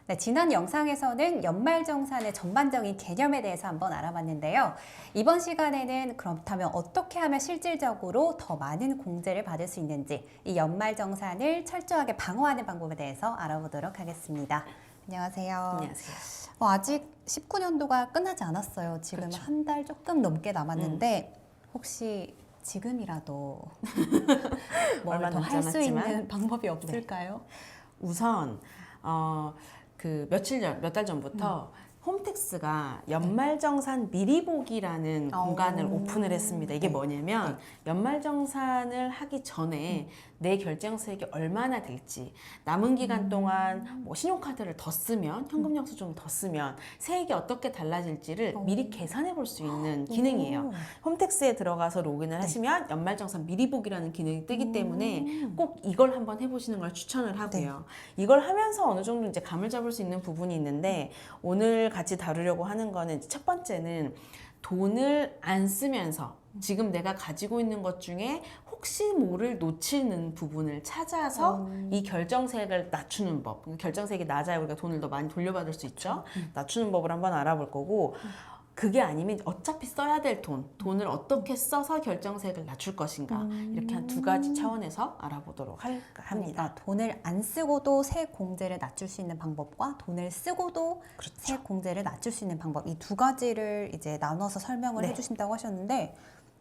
네, 지난 영상에서는 연말정산의 전반적인 개념에 대해서 한번 알아봤는데요. 이번 시간에는 그렇다면 어떻게 하면 실질적으로 더 많은 공제를 받을 수 있는지 이 연말정산을 철저하게 방어하는 방법에 대해서 알아보도록 하겠습니다. 안녕하세요. 안녕하세요. 아직 19년도가 끝나지 않았어요. 지금 그렇죠. 한 달 조금 넘게 남았는데 혹시 지금이라도 뭘 얼마 더 남지 할 수 않았지만. 있는 방법이 없을까요? 우선 몇 달 전부터 홈택스가 연말정산 미리 보기라는 공간을 오픈을 했습니다. 이게 뭐냐면 연말정산을 하기 전에 내 결정세액이 얼마나 될지, 남은 기간 동안 뭐 신용카드를 더 쓰면, 현금 영수증 더 쓰면 세액이 어떻게 달라질지를 미리 계산해 볼 수 있는 기능이에요. 홈택스에 들어가서 로그인을 하시면 연말정산 미리 보기라는 기능이 뜨기 때문에 꼭 이걸 한번 해보시는 걸 추천을 하고요. 이걸 하면서 어느 정도 이제 감을 잡을 수 있는 부분이 있는데, 오늘 같이 다루려고 하는 거는 첫 번째는 돈을 안 쓰면서 지금 내가 가지고 있는 것 중에 혹시 모를 놓치는 부분을 찾아서 이 결정세액을 낮추는 법. 결정세액이 낮아야 우리가 돈을 더 많이 돌려받을 수 있죠. 낮추는 법을 한번 알아볼 거고, 그게 아니면 어차피 써야 될 돈을 어떻게 써서 결정세액을 낮출 것인가, 이렇게 한 두 가지 차원에서 알아보도록 합니다. 그러니까 돈을 안 쓰고도 세액 공제를 낮출 수 있는 방법과 돈을 쓰고도 세액 공제를 낮출 수 있는 방법, 이 두 가지를 이제 나눠서 설명을 해주신다고 하셨는데,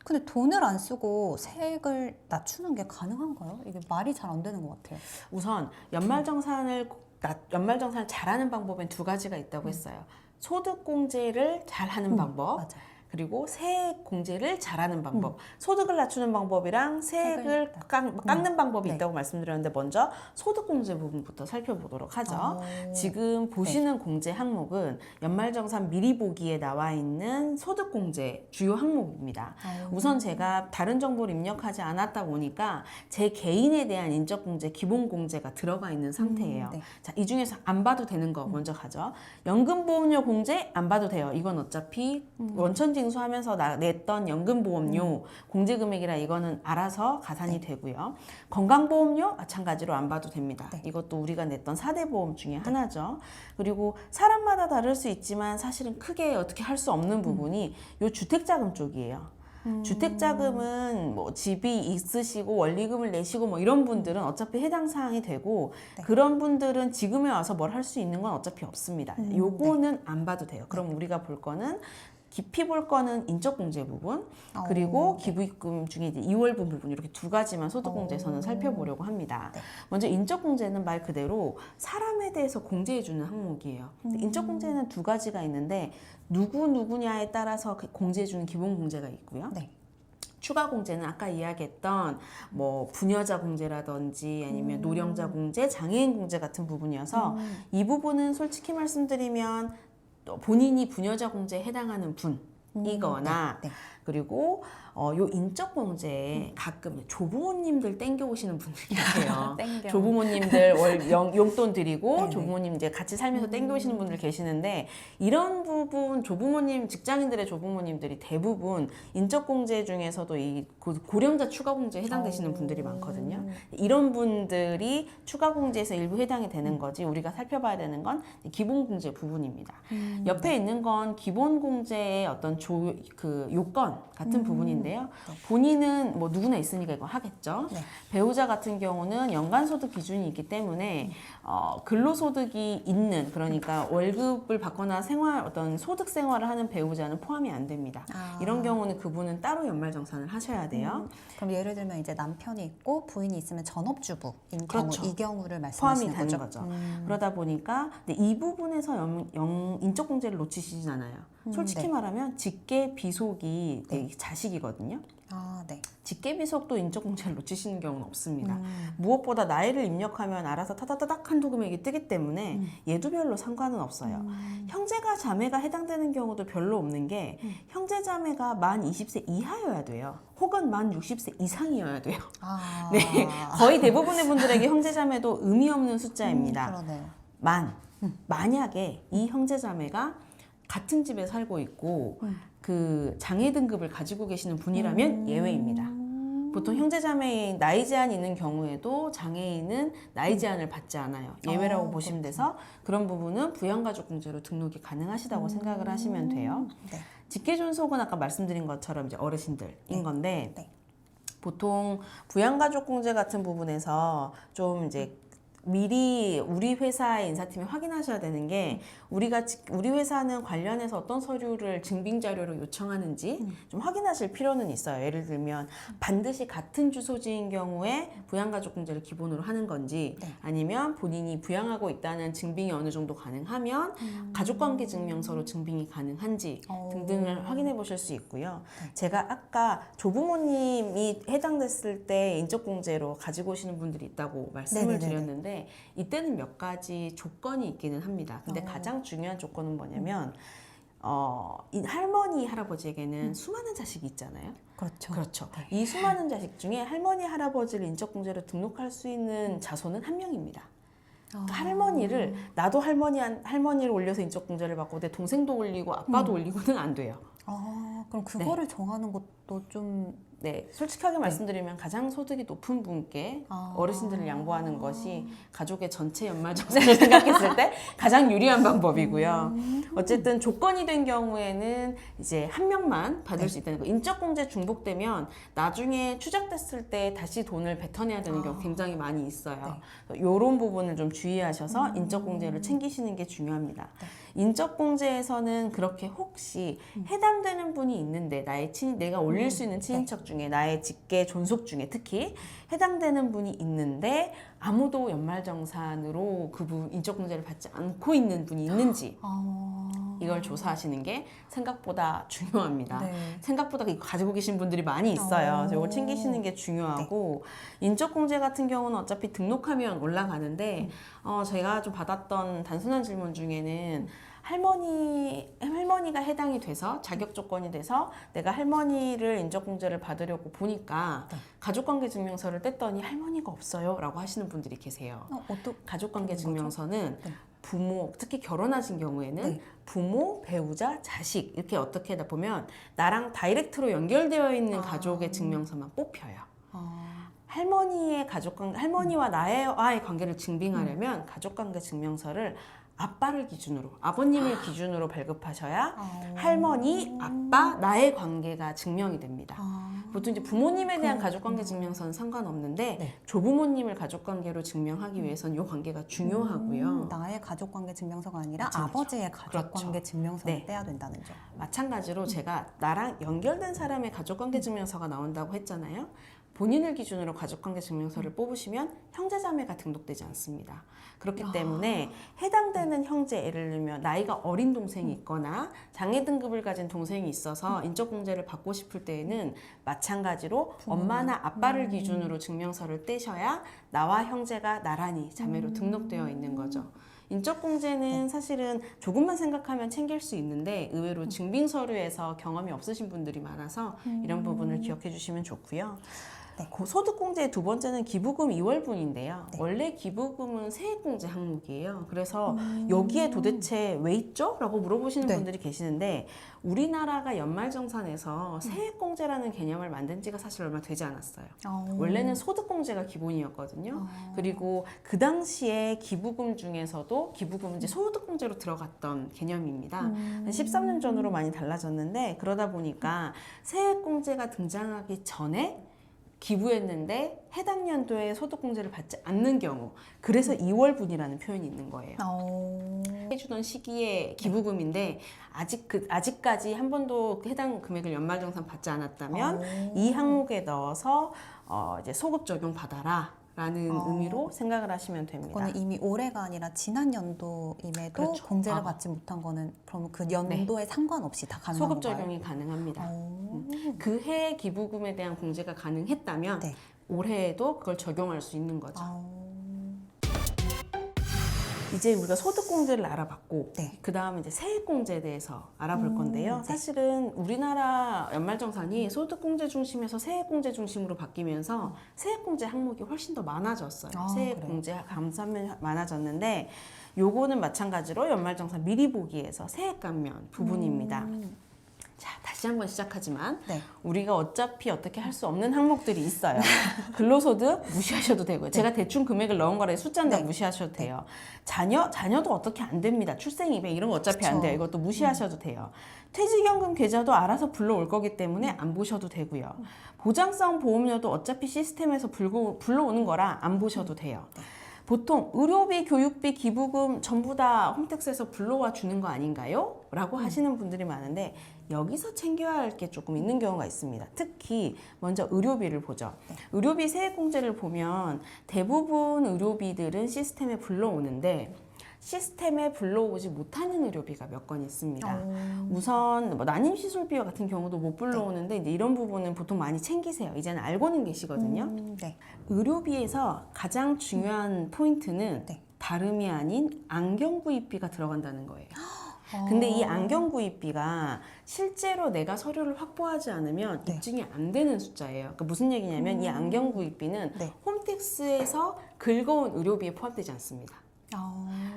근데 돈을 안 쓰고 세액을 낮추는 게 가능한가요? 이게 말이 잘 안 되는 것 같아요. 우선 연말정산을 잘하는 방법엔 두 가지가 있다고 했어요. 소득공제를 잘하는 방법, 맞아요. 그리고 세액 공제를 잘하는 방법. 소득을 낮추는 방법이랑 세액을 깎는 방법이 있다고 말씀드렸는데, 먼저 소득공제 부분부터 살펴보도록 하죠. 지금 보시는 공제 항목은 연말정산 미리 보기에 나와 있는 소득공제 주요 항목입니다. 우선 제가 다른 정보를 입력하지 않았다 보니까 제 개인에 대한 인적공제, 기본공제가 들어가 있는 상태예요. 자, 이 중에서 안 봐도 되는 거 먼저 가죠. 연금보험료 공제 안 봐도 돼요. 이건 어차피 원천 징수하면서 냈던 연금보험료 공제금액이라 이거는 알아서 가산이 되고요. 건강보험료 마찬가지로 안 봐도 됩니다. 이것도 우리가 냈던 4대 보험 중에 하나죠. 그리고 사람마다 다를 수 있지만 사실은 크게 어떻게 할 수 없는 부분이 요 주택자금 쪽이에요. 주택자금은 뭐 집이 있으시고 원리금을 내시고 뭐 이런 분들은 어차피 해당 사항이 되고, 그런 분들은 지금에 와서 뭘 할 수 있는 건 어차피 없습니다. 요거는 안 봐도 돼요. 그럼 우리가 볼 거는, 깊이 볼 거는 인적공제 부분, 그리고 기부입금 중에 이제 2월분 부분, 이렇게 두 가지만 소득공제에서는 살펴보려고 합니다. 먼저 인적공제는 말 그대로 사람에 대해서 공제해주는 항목이에요. 인적공제는 두 가지가 있는데, 누구냐에 따라서 공제해주는 기본공제가 있고요. 추가 공제는 아까 이야기했던 뭐 부녀자 공제라든지 아니면 노령자 공제, 장애인 공제 같은 부분이어서, 이 부분은 솔직히 말씀드리면 또 본인이 부녀자 공제에 해당하는 분이거나, 그리고 요 인적 공제에 가끔 조부모님들 땡겨오시는 분들이 계세요. 조부모님들 용돈 드리고 조부모님 이제 같이 살면서 땡겨오시는 분들 계시는데, 이런 부분 조부모님, 직장인들의 조부모님들이 대부분 인적 공제 중에서도 이 고령자 추가 공제에 해당되시는 분들이 많거든요. 이런 분들이 추가 공제에서 일부 해당이 되는 거지, 우리가 살펴봐야 되는 건 기본 공제 부분입니다. 옆에 있는 건 기본 공제의 어떤 요건 같은 부분인데요. 본인은 뭐 누구나 있으니까 이거 하겠죠. 배우자 같은 경우는 연간소득 기준이 있기 때문에 근로소득이 있는, 그러니까 월급을 받거나 어떤 소득 생활을 하는 배우자는 포함이 안 됩니다. 이런 경우는 그분은 따로 연말정산을 하셔야 돼요. 그럼 예를 들면 이제 남편이 있고 부인이 있으면 전업주부인 그렇죠. 경우, 이 경우를 말씀하시는 포함이 되는 거죠. 그러다 보니까 이 부분에서 인적공제를 놓치시진 않아요. 솔직히 말하면 직계 비속이 자식이거든요. 직계비속도 인적공제를 놓치시는 경우는 없습니다. 무엇보다 나이를 입력하면 알아서 타다다닥 한도 금액이 뜨기 때문에 얘도 별로 상관은 없어요. 형제가 자매가 해당되는 경우도 별로 없는 게, 형제 자매가 만 20세 이하여야 돼요. 혹은 만 60세 이상이어야 돼요. 거의 대부분의 분들에게 형제 자매도 의미 없는 숫자입니다. 만약에 이 형제 자매가 같은 집에 살고 있고 그 장애 등급을 가지고 계시는 분이라면 예외입니다. 보통 형제자매인 나이 제한이 있는 경우에도 장애인은 나이 제한을 받지 않아요. 예외라고 보시면 돼서 그런 부분은 부양가족공제로 등록이 가능하시다고 생각을 하시면 돼요. 네. 직계존속은 아까 말씀드린 것처럼 이제 어르신들인 건데 네. 보통 부양가족공제 같은 부분에서 좀 이제 미리 우리 회사의 인사팀이 확인하셔야 되는 게 우리 회사는 관련해서 어떤 서류를 증빙 자료로 요청하는지 좀 확인하실 필요는 있어요. 예를 들면 반드시 같은 주소지인 경우에 부양가족공제를 기본으로 하는 건지 네. 아니면 본인이 부양하고 있다는 증빙이 어느 정도 가능하면 가족관계증명서로 증빙이 가능한지 등등을 확인해 보실 수 있고요. 제가 아까 조부모님이 해당됐을 때 인적공제로 가지고 오시는 분들이 있다고 말씀을 네네네네. 드렸는데 이때는 몇 가지 조건이 있기는 합니다. 근데 가장 중요한 조건은 뭐냐면 이 할머니, 할아버지에게는 수많은 자식이 있잖아요. 그렇죠. 그렇죠. 이 수많은 자식 중에 할머니, 할아버지를 인적공제로 등록할 수 있는 자손은 한 명입니다. 그러니까 할머니를 나도 할머니를 올려서 인적공제를 받고 내 동생도 올리고 아빠도 올리고는 안 돼요. 그럼 그거를 정하는 것도 좀 네, 솔직하게 말씀드리면 가장 소득이 높은 분께 어르신들을 양보하는 것이 가족의 전체 연말정산을 생각했을 때 가장 유리한 방법이고요. 어쨌든 조건이 된 경우에는 이제 한 명만 받을 수 있다는 거. 인적공제 중복되면 나중에 추적됐을 때 다시 돈을 뱉어내야 되는 경우 굉장히 많이 있어요. 이런 부분을 좀 주의하셔서 인적공제를 챙기시는 게 중요합니다. 인적공제에서는 그렇게 혹시 해당되는 분이 있는데 내가 올릴 수 있는 친인척 중에 나의 직계 존속 중에 특히 해당되는 분이 있는데 아무도 연말정산으로 그분 인적공제를 받지 않고 있는 분이 있는지 이걸 조사하시는 게 생각보다 중요합니다. 네. 생각보다 이거 가지고 계신 분들이 많이 있어요. 그래서 이걸 챙기시는 게 중요하고 인적공제 같은 경우는 어차피 등록하면 올라가는데 제가 좀 받았던 단순한 질문 중에는 할머니가 해당이 돼서 자격 조건이 돼서 내가 할머니를 인적공제를 받으려고 보니까 가족관계 증명서를 뗐더니 할머니가 없어요 라고 하시는 분들이 계세요. 가족관계 증명서는 부모, 특히 결혼하신 경우에는 부모, 배우자, 자식 이렇게 어떻게 하다 보면 나랑 다이렉트로 연결되어 있는 가족의 증명서만 뽑혀요. 할머니와 나의 관계를 증빙하려면 가족관계 증명서를 아빠를 기준으로, 아버님을 기준으로 발급하셔야 할머니, 아빠, 나의 관계가 증명이 됩니다. 보통 이제 부모님에 대한 가족관계 증명서는 상관없는데 조부모님을 가족관계로 증명하기 위해서는 이 관계가 중요하고요. 나의 가족관계 증명서가 아니라 그렇죠. 아버지의 가족관계 증명서를 떼야 된다는 점. 마찬가지로 제가 나랑 연결된 사람의 가족관계 증명서가 나온다고 했잖아요. 본인을 기준으로 가족관계 증명서를 뽑으시면 형제자매가 등록되지 않습니다. 그렇기 때문에 해당되는 형제, 예를 들면 나이가 어린 동생이 있거나 장애 등급을 가진 동생이 있어서 인적공제를 받고 싶을 때에는 마찬가지로 엄마나 아빠를 기준으로 증명서를 떼셔야 나와 형제가 나란히 자매로 등록되어 있는 거죠. 인적공제는 사실은 조금만 생각하면 챙길 수 있는데 의외로 증빙서류에서 경험이 없으신 분들이 많아서 이런 부분을 기억해 주시면 좋고요. 소득공제의 두 번째는 기부금 2월분인데요. 원래 기부금은 세액공제 항목이에요. 그래서 여기에 도대체 왜 있죠? 라고 물어보시는 분들이 계시는데 우리나라가 연말정산에서 세액공제라는 개념을 만든 지가 사실 얼마 되지 않았어요. 원래는 소득공제가 기본이었거든요. 그리고 그 당시에 기부금 중에서도 기부금은 이제 소득공제로 들어갔던 개념입니다. 한 13년 전으로 많이 달라졌는데 그러다 보니까 세액공제가 등장하기 전에 기부했는데 해당 연도에 소득공제를 받지 않는 경우 그래서 2월분이라는 표현이 있는 거예요. 해주던 시기에 기부금인데 아직까지 한 번도 해당 금액을 연말정산 받지 않았다면 이 항목에 넣어서 이제 소급 적용 받아라 라는 의미로 생각을 하시면 됩니다. 그거는 이미 올해가 아니라 지난 연도임에도 그렇죠. 공제를 받지 못한 거는 그러면 그 연도에 상관없이 다 가능한 소급 건가요? 적용이 가능합니다. 그 해 기부금에 대한 공제가 가능했다면 네. 올해에도 그걸 적용할 수 있는 거죠. 이제 우리가 소득공제를 알아봤고 그 다음 이제 세액공제에 대해서 알아볼 건데요. 사실은 우리나라 연말정산이 소득공제 중심에서 세액공제 중심으로 바뀌면서 세액공제 항목이 훨씬 더 많아졌어요. 세액공제 감사면 많아졌는데 요거는 마찬가지로 연말정산 미리 보기에서 세액 감면 부분입니다. 자, 다시 한번 시작하지만 네. 우리가 어차피 어떻게 할 수 없는 항목들이 있어요. 근로소득 무시하셔도 되고요. 제가 대충 금액을 넣은 거라 숫자는 다 네. 무시하셔도 돼요. 자녀도 어떻게 안 됩니다. 출생이배 이런 거 어차피 안 그쵸. 돼요. 이것도 무시하셔도 돼요. 퇴직연금 계좌도 알아서 불러올 거기 때문에 안 보셔도 되고요. 보장성 보험료도 어차피 시스템에서 불러오는 거라 안 보셔도 돼요. 보통 의료비, 교육비, 기부금 전부 다 홈택스에서 불러와 주는 거 아닌가요? 라고 하시는 분들이 많은데 여기서 챙겨야 할 게 조금 있는 경우가 있습니다. 특히 먼저 의료비를 보죠. 의료비 세액공제를 보면 대부분 의료비들은 시스템에 불러오는데 시스템에 불러오지 못하는 의료비가 몇 건 있습니다. 우선 뭐 난임시술비 같은 경우도 못 불러오는데 이제 이런 부분은 보통 많이 챙기세요. 이제는 알고는 계시거든요. 네. 의료비에서 가장 중요한 포인트는 네. 다름이 아닌 안경 구입비가 들어간다는 거예요. 근데 이 안경 구입비가 실제로 내가 서류를 확보하지 않으면 네. 입증이 안 되는 숫자예요. 그러니까 무슨 얘기냐면 이 안경 구입비는 네. 홈택스에서 긁어온 의료비에 포함되지 않습니다.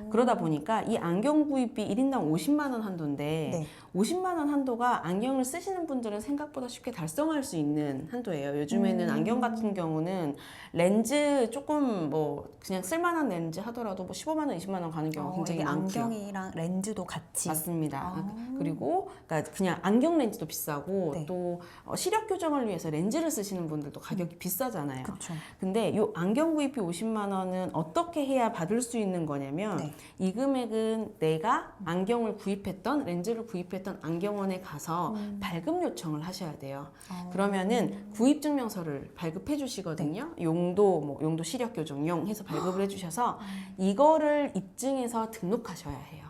그러다 보니까 이 안경 구입비 1인당 50만 원 한도인데 네. 50만 원 한도가 안경을 쓰시는 분들은 생각보다 쉽게 달성할 수 있는 한도예요. 요즘에는 안경 같은 경우는 렌즈 조금 뭐 그냥 쓸만한 렌즈 하더라도 뭐 15만 원, 20만 원 가는 경우가 굉장히 이게 많고요. 안경이랑 렌즈도 같이. 맞습니다. 그리고 그러니까 그냥 안경 렌즈도 비싸고 네. 또 시력 교정을 위해서 렌즈를 쓰시는 분들도 가격이 비싸잖아요. 그렇죠. 근데 이 안경 구입비 50만 원은 어떻게 해야 받을 수 있는 거냐면 네. 이 금액은 내가 안경을 구입했던 렌즈를 구입했던 안경원에 가서 발급 요청을 하셔야 돼요. 그러면은 구입 증명서를 발급해 주시거든요. 용도 시력 교정용 해서 발급을 해 주셔서 이거를 입증해서 등록하셔야 해요.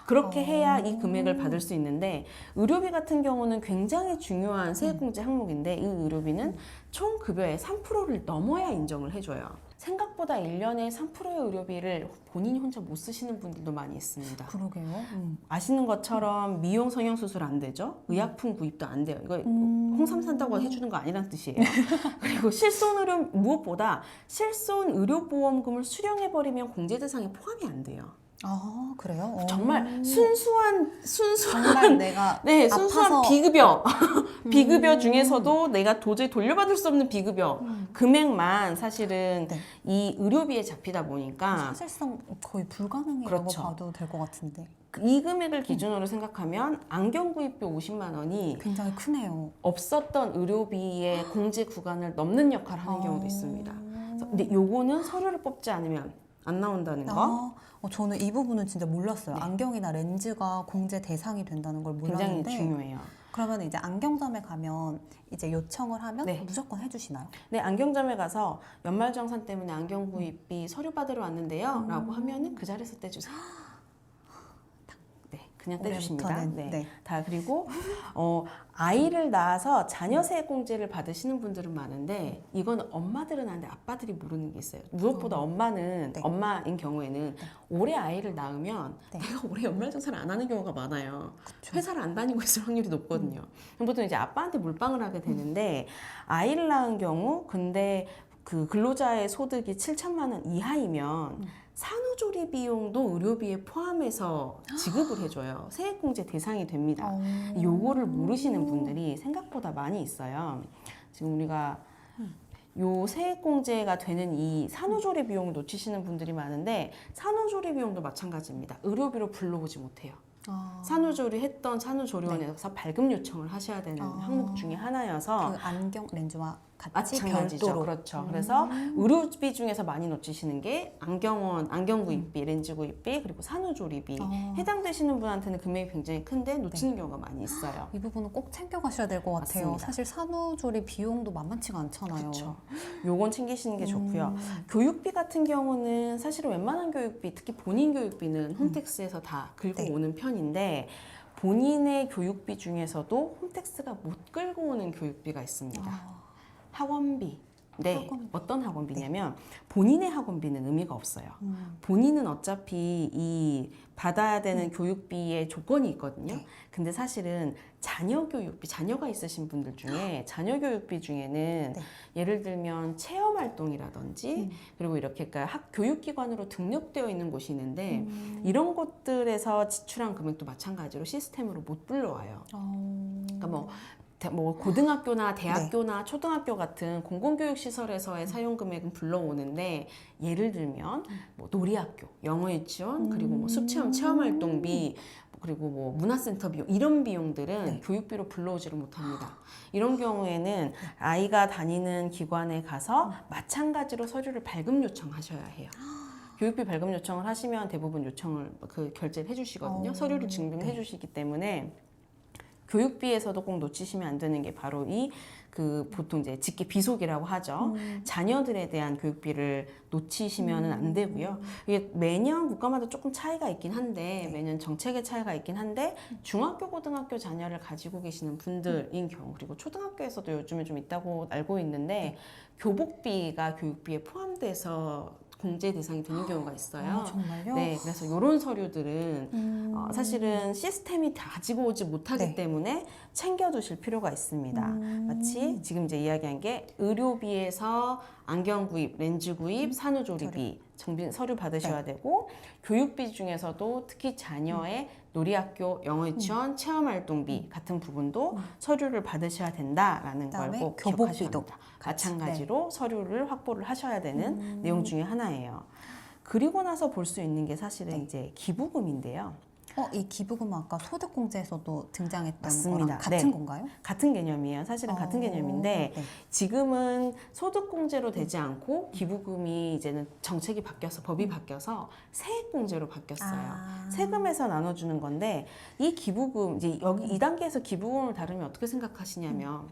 그렇게 해야 이 금액을 받을 수 있는데 의료비 같은 경우는 굉장히 중요한 세액공제 항목인데 이 의료비는 총 급여의 3%를 넘어야 인정을 해줘요. 생각보다 1년에 3%의 의료비를 본인이 혼자 못 쓰시는 분들도 많이 있습니다. 그러게요. 아시는 것처럼 미용 성형수술 안 되죠? 의약품 구입도 안 돼요. 이거 홍삼 산다고 해주는 거 아니란 뜻이에요. 그리고 무엇보다 실손 의료보험금을 수령해버리면 공제 대상에 포함이 안 돼요. 아, 그래요? 정말 순수한 정말 내가 네, 순수한 아파서 비급여 비급여 중에서도 내가 도저히 돌려받을 수 없는 비급여 금액만 사실은 네. 이 의료비에 잡히다 보니까 사실상 거의 불가능이라고 그렇죠. 봐도 될 것 같은데 이 금액을 기준으로 생각하면 안경 구입비 50만 원이 굉장히 크네요. 없었던 의료비의 공제 구간을 넘는 역할을 하는 경우도 있습니다. 근데 요거는 서류를 뽑지 않으면 안 나온다는 거. 저는 이 부분은 진짜 몰랐어요. 네. 안경이나 렌즈가 공제 대상이 된다는 걸 굉장히 몰랐는데 중요해요. 그러면 이제 안경점에 가면 이제 요청을 하면 네. 무조건 해주시나요? 네, 안경점에 가서 연말정산 때문에 안경 구입비 서류 받으러 왔는데요 라고 하면은 그 자리에서 떼주세요. 네, 그냥 떼주십니다. 올해부터는, 네. 네. 다 그리고 아이를 낳아서 자녀 세액공제를 받으시는 분들은 많은데 이건 엄마들은 아는데 아빠들이 모르는 게 있어요. 무엇보다 엄마는 네. 엄마인 경우에는 올해 아이를 낳으면 네. 내가 올해 연말정산을 안 하는 경우가 많아요. 회사를 안 다니고 있을 확률이 높거든요. 보통 이제 아빠한테 몰빵을 하게 되는데 아이를 낳은 경우 근데 그 근로자의 소득이 7천만 원 이하이면 산후조리 비용도 의료비에 포함해서 지급을 해줘요. 세액공제 대상이 됩니다. 요거를 모르시는 분들이 생각보다 많이 있어요. 지금 우리가 요 세액공제가 되는 이 산후조리 비용을 놓치시는 분들이 많은데 산후조리 비용도 마찬가지입니다. 의료비로 불러오지 못해요. 산후조리 했던 산후조리원에서 발급 요청을 하셔야 되는 항목 중에 하나여서 그 안경 렌즈와 같이 마찬가지죠. 별도로. 그렇죠. 그래서 의료비 중에서 많이 놓치시는 게 안경원, 안경 구입비, 렌즈 구입비, 그리고 산후조리비. 해당되시는 분한테는 금액이 굉장히 큰데 놓치는 경우가 많이 있어요. 이 부분은 꼭 챙겨가셔야 될 것 같아요. 맞습니다. 사실 산후조리 비용도 만만치가 않잖아요. 그렇죠. 요건 챙기시는 게 좋고요. 교육비 같은 경우는 사실 웬만한 교육비, 특히 본인 교육비는 홈택스에서 다 긁고 네. 오는 편인데 본인의 교육비 중에서도 홈택스가 못 끌고 오는 교육비가 있습니다. 학원비, 학원비. 어떤 학원비냐면 본인의 학원비는 의미가 없어요. 본인은 어차피 이 받아야 되는 교육비의 조건이 있거든요. 네. 근데 사실은 자녀 교육비, 자녀가 있으신 분들 중에 자녀 교육비 중에는 네. 예를 들면 체험 활동이라든지 그리고 이렇게 그러니까 교육기관으로 등록되어 있는 곳이 있는데 이런 곳들에서 지출한 금액도 마찬가지로 시스템으로 못 불러와요. 그러니까 뭐 고등학교나 대학교나 초등학교 같은 공공교육 시설에서의 사용 금액은 불러오는데 예를 들면 뭐 놀이학교, 영어 유치원, 그리고 뭐 숲체험 체험활동비 그리고 뭐 문화센터 비용 이런 비용들은 네. 교육비로 불러오지를 못합니다. 이런 경우에는 아이가 다니는 기관에 가서 마찬가지로 서류를 발급 요청하셔야 해요. 교육비 발급 요청을 하시면 대부분 요청을 결제를 해주시거든요. 서류를 증빙해 주시기 때문에 교육비에서도 꼭 놓치시면 안 되는 게 바로 보통 이제 직계 비속이라고 하죠. 자녀들에 대한 교육비를 놓치시면은 안 되고요. 이게 매년 국가마다 조금 차이가 있긴 한데 매년 정책의 차이가 있긴 한데 중학교, 고등학교 자녀를 가지고 계시는 분들인 경우 그리고 초등학교에서도 요즘에 좀 있다고 알고 있는데 교복비가 교육비에 포함돼서 공제 대상이 되는 경우가 있어요. 정말요? 네, 그래서 이런 서류들은 사실은 시스템이 다 가지고 오지 못하기 네. 때문에 챙겨두실 필요가 있습니다. 마치 지금 이제 이야기한 게 의료비에서 안경 구입, 렌즈 구입, 산후조리비, 서류 받으셔야 되고 교육비 중에서도 특히 자녀의 놀이학교, 영어 유치원, 체험활동비 같은 부분도 서류를 받으셔야 된다라는 걸 그다음에 꼭 교복비도 기억하셔야 합니다. 마찬가지로 서류를 확보를 하셔야 되는 내용 중에 하나예요. 그리고 나서 볼 수 있는 게 사실은 이제 기부금인데요. 이 기부금은 아까 소득공제에서도 등장했던 맞습니다. 거랑 같은 네. 건가요? 같은 개념이에요. 사실은 같은 개념인데 네. 지금은 소득공제로 되지 않고 기부금이 이제는 정책이 바뀌어서 법이 바뀌어서 세액공제로 바뀌었어요. 세금에서 나눠주는 건데 이 기부금 이제 여기 2단계에서 기부금을 다루면 어떻게 생각하시냐면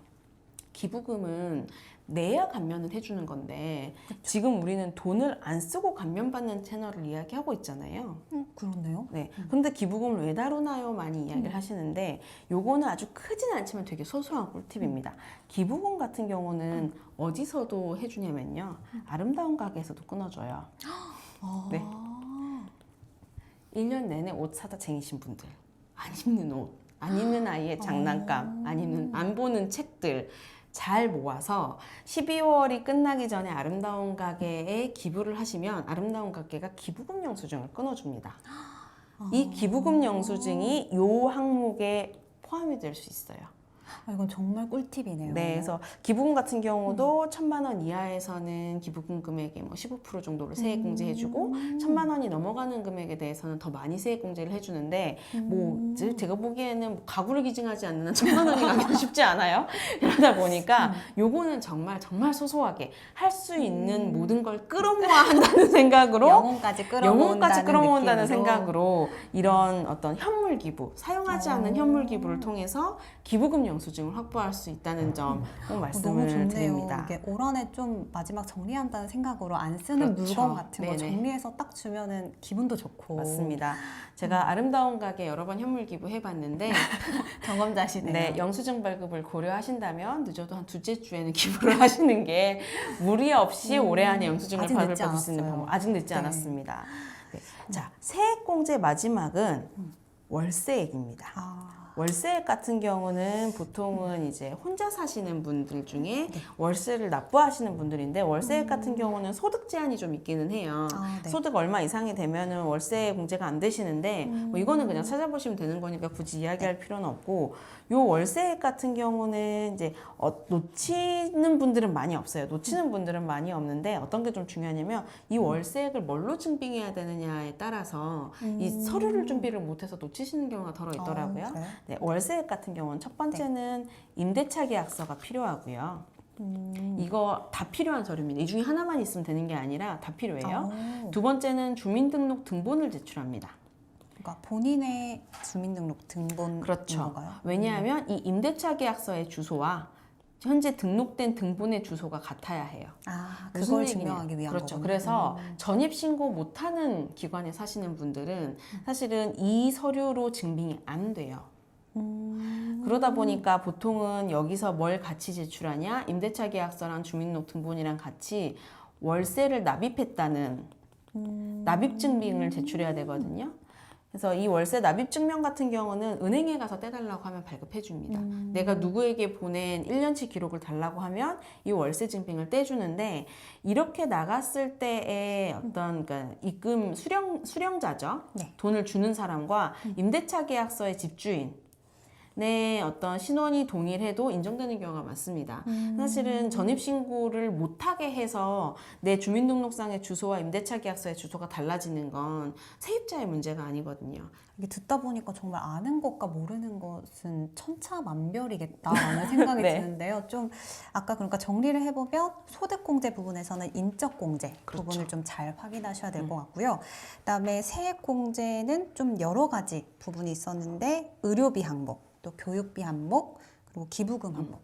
기부금은 내야 감면을 해주는 건데 지금 우리는 돈을 안 쓰고 감면받는 채널을 이야기하고 있잖아요. 그렇네요. 네. 그런데 기부금을 왜 다루나요? 많이 이야기를 하시는데 요거는 아주 크진 않지만 되게 소소한 꿀팁입니다. 기부금 같은 경우는 어디서도 해주냐면요. 아름다운 가게에서도 끊어줘요. 네. 1년 내내 옷 사다 쟁이신 분들, 안 입는 옷, 안 입는 아이의 장난감, 아니면 안 보는 책들 잘 모아서 12월이 끝나기 전에 아름다운 가게에 기부를 하시면 아름다운 가게가 기부금 영수증을 끊어줍니다. 이 기부금 영수증이 요 항목에 포함이 될 수 있어요. 이건 정말 꿀팁이네요. 네, 그래서 기부금 같은 경우도 1,000만 원 이하에서는 기부금 금액의 뭐 15% 정도를 세액 공제해주고 1,000만 원이 넘어가는 금액에 대해서는 더 많이 세액 공제를 해주는데 뭐 제가 보기에는 가구를 기증하지 않는 한 1,000만 원이 가기도 쉽지 않아요. 그러다 보니까 요거는 정말 소소하게 할 수 있는 모든 걸 끌어모아 한다는 생각으로 영혼까지 끌어모은다는 느낌으로. 생각으로 이런 어떤 현물 기부, 사용하지 않는 현물 기부를 통해서 기부금 영수증을 확보할 수 있다는 점 꼭 말씀을 너무 좋네요. 드립니다. 이게 올 한해 좀 마지막 정리한다는 생각으로 안 쓰는 그렇죠. 물건 같은 거 네네. 정리해서 딱 주면은 기분도 좋고. 맞습니다. 제가 아름다운 가게 여러 번 현물 기부 해봤는데 경험자시네요. 네, 영수증 발급을 고려하신다면 늦어도 한 둘째 주에는 기부를 하시는 게 무리 없이 올해 안에 영수증을 아직 받을 늦지 수 있는 않았어요. 방법. 아직 늦지 네. 않았습니다. 네. 자, 세액공제 마지막은 월세액입니다. 월세액 같은 경우는 보통은 이제 혼자 사시는 분들 중에 월세를 납부하시는 분들인데 월세액 같은 경우는 소득 제한이 좀 있기는 해요. 네. 소득 얼마 이상이 되면은 월세 공제가 안 되시는데 뭐 이거는 그냥 찾아보시면 되는 거니까 굳이 이야기할 필요는 없고 요 월세액 같은 경우는 이제 놓치는 분들은 많이 없어요. 놓치는 분들은 많이 없는데 어떤 게 좀 중요하냐면 이 월세액을 뭘로 증빙해야 되느냐에 따라서 이 서류를 준비를 못해서 놓치시는 경우가 덜어 있더라고요. 그래요? 네, 월세액 같은 경우는 첫 번째는 임대차 계약서가 필요하고요. 이거 다 필요한 서류입니다. 이 중에 하나만 있으면 되는 게 아니라 다 필요해요. 두 번째는 주민등록 등본을 제출합니다. 그러니까 본인의 주민등록 등본인 그렇죠. 건가요? 왜냐하면 이 임대차 계약서의 주소와 현재 등록된 등본의 주소가 같아야 해요. 무슨 그걸 얘기냐? 증명하기 위한 그렇죠. 거군요. 그래서 전입신고 못하는 기관에 사시는 분들은 사실은 이 서류로 증빙이 안 돼요. 그러다 보니까 보통은 여기서 뭘 같이 제출하냐? 임대차 계약서랑 주민등록등본이랑 같이 월세를 납입했다는 납입증빙을 제출해야 되거든요. 그래서 이 월세 납입증명 같은 경우는 은행에 가서 떼달라고 하면 발급해 줍니다. 내가 누구에게 보낸 1년치 기록을 달라고 하면 이 월세 증빙을 떼주는데, 이렇게 나갔을 때의 어떤 그러니까 입금 수령자죠. 네. 돈을 주는 사람과 임대차 계약서의 집주인 네, 어떤 신원이 동일해도 인정되는 경우가 많습니다. 사실은 전입신고를 못하게 해서 내 주민등록상의 주소와 임대차 계약서의 주소가 달라지는 건 세입자의 문제가 아니거든요. 이게 듣다 보니까 정말 아는 것과 모르는 것은 천차만별이겠다라는 생각이 네. 드는데요. 좀 아까 그러니까 정리를 해보면 소득공제 부분에서는 인적공제 그렇죠. 부분을 좀 잘 확인하셔야 될 것 같고요. 그다음에 세액공제는 좀 여러 가지 부분이 있었는데 의료비 항목, 또 교육비 항목, 그리고 기부금 항목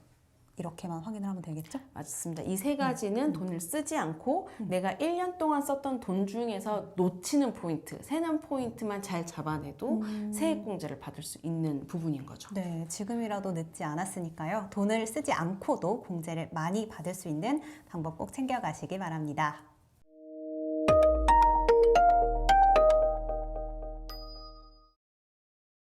이렇게만 확인을 하면 되겠죠? 맞습니다. 이 세 가지는 돈을 쓰지 않고 내가 1년 동안 썼던 돈 중에서 놓치는 포인트, 새는 포인트만 잘 잡아내도 세액공제를 받을 수 있는 부분인 거죠. 네, 지금이라도 늦지 않았으니까요. 돈을 쓰지 않고도 공제를 많이 받을 수 있는 방법 꼭 챙겨가시기 바랍니다.